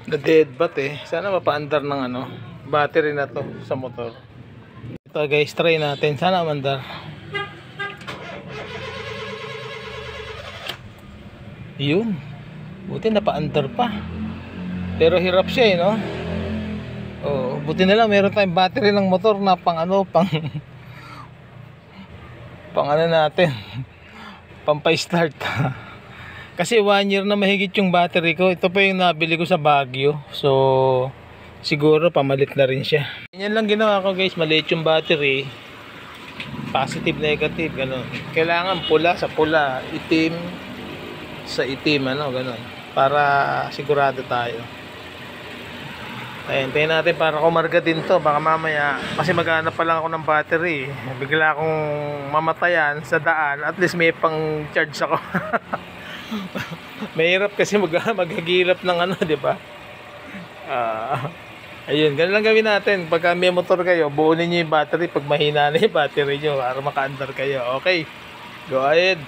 na dead bat eh. Sana mapaandar ng ano, battery na to sa motor. Ito guys, try natin. Sana maandar. Yun. Buti napaandar pa. Pero hirap siya eh, no? Oh, buti na lang meron tayong battery ng motor na pang ano, pang ano natin. Pampay-start. Kasi 1 year na mahigit yung battery ko. Ito pa yung nabili ko sa Baguio. So, siguro pamalit na rin siya. Yan lang ginawa ko guys. Maliit yung battery. Positive, negative. Ganun. Kailangan pula sa pula. Itim sa itim. Ano, ganun. Para sigurado tayo. Ayan, tayo natin para kumarga din to. Baka mamaya, kasi maghanap pa lang ako ng battery. Bigla akong mamatayan sa daan. At least may pang charge ako. Mahirap kasi maghagilap ng ano, di ba? Ayun, ganun lang gawin natin. Pagka may motor kayo, buunin nyo yung battery pag mahina na yung battery nyo para makaandar kayo. Okay, go ahead.